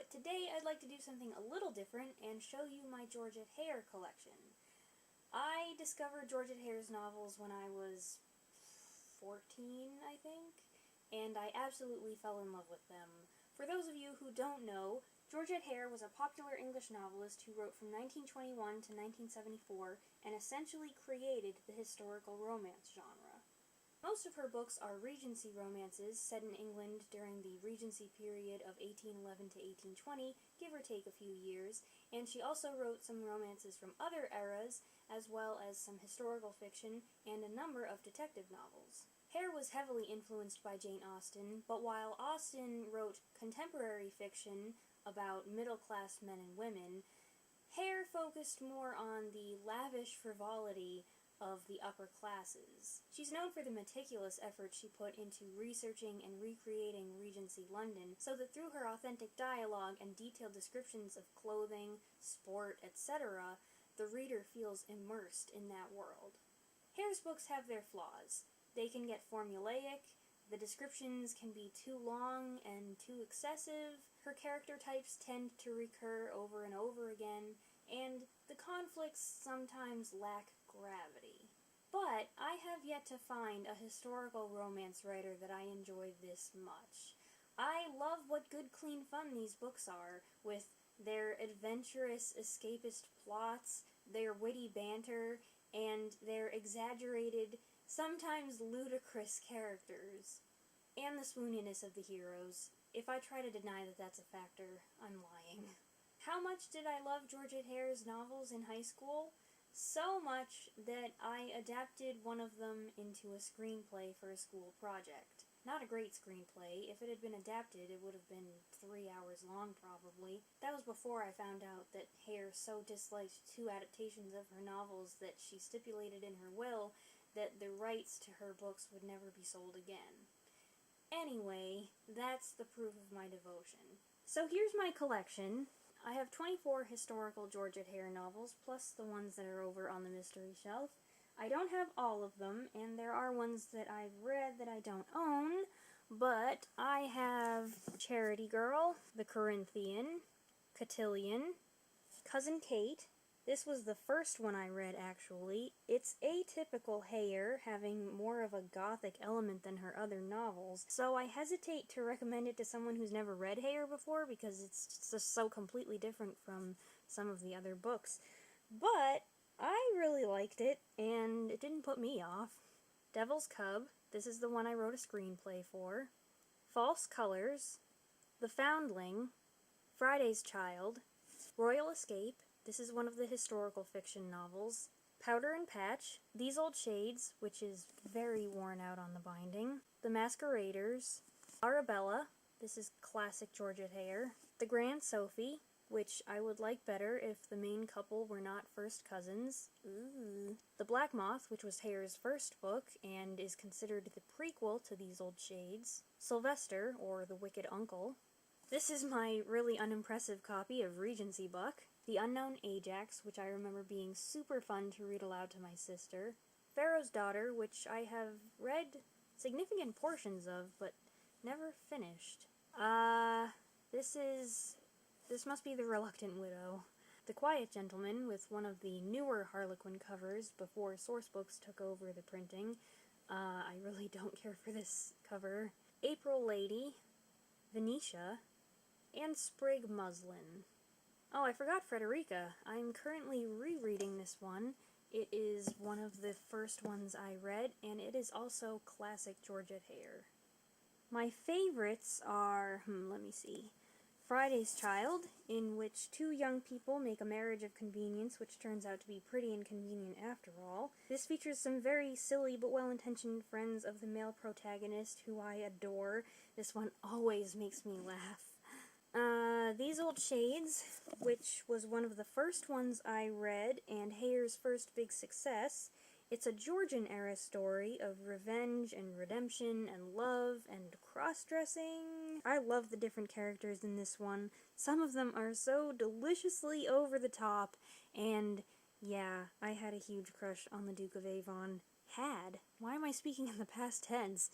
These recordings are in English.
but today I'd like to do something a little different and show you my Georgette Heyer collection. I discovered Georgette Heyer's novels when I was 14, I think, and I absolutely fell in love with them. For those of you who don't know, Georgette Heyer was a popular English novelist who wrote from 1921 to 1974 and essentially created the historical romance genre. Most of her books are Regency romances set in England during the Regency period of 1811 to 1820, give or take a few years, and she also wrote some romances from other eras, as well as some historical fiction and a number of detective novels. Heyer was heavily influenced by Jane Austen, but while Austen wrote contemporary fiction about middle-class men and women, Heyer focused more on the lavish frivolity of the upper classes. She's known for the meticulous effort she put into researching and recreating Regency London, so that through her authentic dialogue and detailed descriptions of clothing, sport, etc., the reader feels immersed in that world. Heyer's books have their flaws. They can get formulaic, the descriptions can be too long and too excessive, her character types tend to recur over and over again, and the conflicts sometimes lack gravity. But I have yet to find a historical romance writer that I enjoy this much. I love what good, clean fun these books are, with their adventurous, escapist plots, their witty banter, and their exaggerated, sometimes ludicrous characters, and the swooniness of the heroes. If I try to deny that that's a factor, I'm lying. How much did I love Georgette Heyer's novels in high school? So much that I adapted one of them into a screenplay for a school project. Not a great screenplay. If it had been adapted, it would have been 3 hours long, probably. That was before I found out that Heyer so disliked 2 adaptations of her novels that she stipulated in her will that the rights to her books would never be sold again. Anyway, that's the proof of my devotion. So here's my collection. I have 24 historical Georgette Heyer novels, plus the ones that are over on the mystery shelf. I don't have all of them, and there are ones that I've read that I don't own, but I have Charity Girl, The Corinthian, Cotillion, Cousin Kate. This was the first one I read, actually. It's atypical Heyer, having more of a gothic element than her other novels, so I hesitate to recommend it to someone who's never read Heyer before, because it's just so completely different from some of the other books. But I really liked it, and it didn't put me off. Devil's Cub, this is the one I wrote a screenplay for. False Colors, The Foundling, Friday's Child, Royal Escape, this is one of the historical fiction novels. Powder and Patch, These Old Shades, which is very worn out on the binding. The Masqueraders, Arabella, this is classic Georgette Heyer. The Grand Sophie, which I would like better if the main couple were not first cousins. Ooh. The Black Moth, which was Heyer's first book, and is considered the prequel to These Old Shades. Sylvester, or The Wicked Uncle. This is my really unimpressive copy of Regency Buck. The Unknown Ajax, which I remember being super fun to read aloud to my sister. Pharaoh's Daughter, which I have read significant portions of, but never finished. This must be The Reluctant Widow. The Quiet Gentleman, with one of the newer Harlequin covers before Sourcebooks took over the printing. I really don't care for this cover. April Lady, Venetia, and Sprig Muslin. Oh, I forgot Frederica. I'm currently rereading this one. It is one of the first ones I read, and it is also classic Georgette Heyer. My favorites are, let me see, Friday's Child, in which 2 young people make a marriage of convenience, which turns out to be pretty inconvenient after all. This features some very silly but well-intentioned friends of the male protagonist who I adore. This one always makes me laugh. These Old Shades, which was one of the first ones I read, and Heyer's first big success. It's a Georgian-era story of revenge and redemption and love and cross-dressing. I love the different characters in this one. Some of them are so deliciously over the top, and yeah, I had a huge crush on the Duke of Avon. Had? Why am I speaking in the past tense?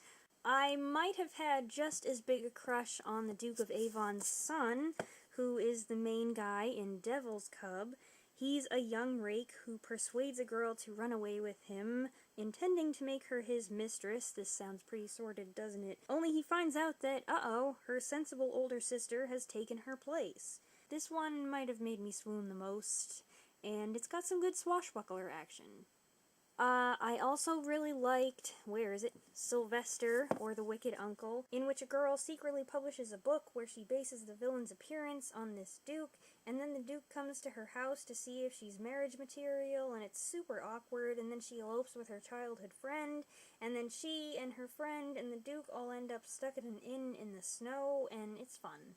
I might have had just as big a crush on the Duke of Avon's son, who is the main guy in Devil's Cub. He's a young rake who persuades a girl to run away with him, intending to make her his mistress. This sounds pretty sordid, doesn't it? Only he finds out that, uh-oh, her sensible older sister has taken her place. This one might have made me swoon the most, and it's got some good swashbuckler action. I also really liked, Sylvester, or the Wicked Uncle, in which a girl secretly publishes a book where she bases the villain's appearance on this duke, and then the duke comes to her house to see if she's marriage material, and it's super awkward, and then she elopes with her childhood friend, and then she and her friend and the duke all end up stuck at an inn in the snow, and it's fun.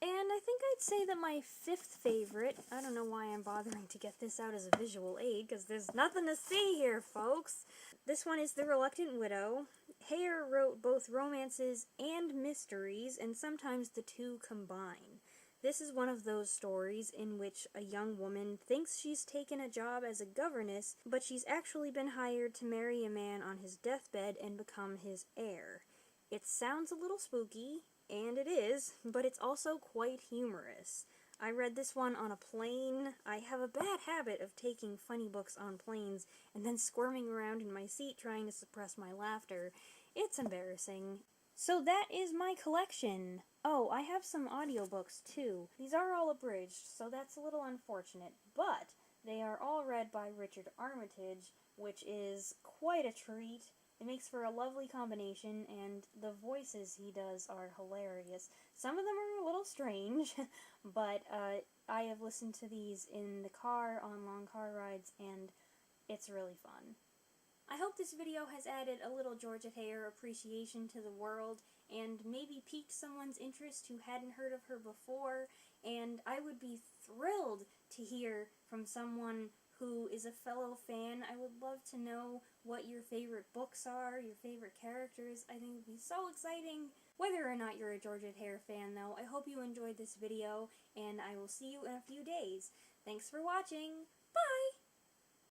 And I think I'd say that my fifth favorite, I don't know why I'm bothering to get this out as a visual aid, because there's nothing to see here, folks. This one is The Reluctant Widow. Heyer wrote both romances and mysteries, and sometimes the two combine. This is one of those stories in which a young woman thinks she's taken a job as a governess, but she's actually been hired to marry a man on his deathbed and become his heir. It sounds a little spooky, and it is, but it's also quite humorous. I read this one on a plane. I have a bad habit of taking funny books on planes and then squirming around in my seat trying to suppress my laughter. It's embarrassing. So that is my collection. Oh, I have some audiobooks too. These are all abridged, so that's a little unfortunate, but they are all read by Richard Armitage, which is quite a treat. It makes for a lovely combination, and the voices he does are hilarious. Some of them are a little strange, but I have listened to these in the car, on long car rides, and it's really fun. I hope this video has added a little Georgette Heyer appreciation to the world, and maybe piqued someone's interest who hadn't heard of her before, and I would be thrilled to hear from someone who is a fellow fan. I would love to know what your favorite books are, your favorite characters. I think it would be so exciting. Whether or not you're a Georgette Heyer fan, though, I hope you enjoyed this video, and I will see you in a few days. Thanks for watching. Bye!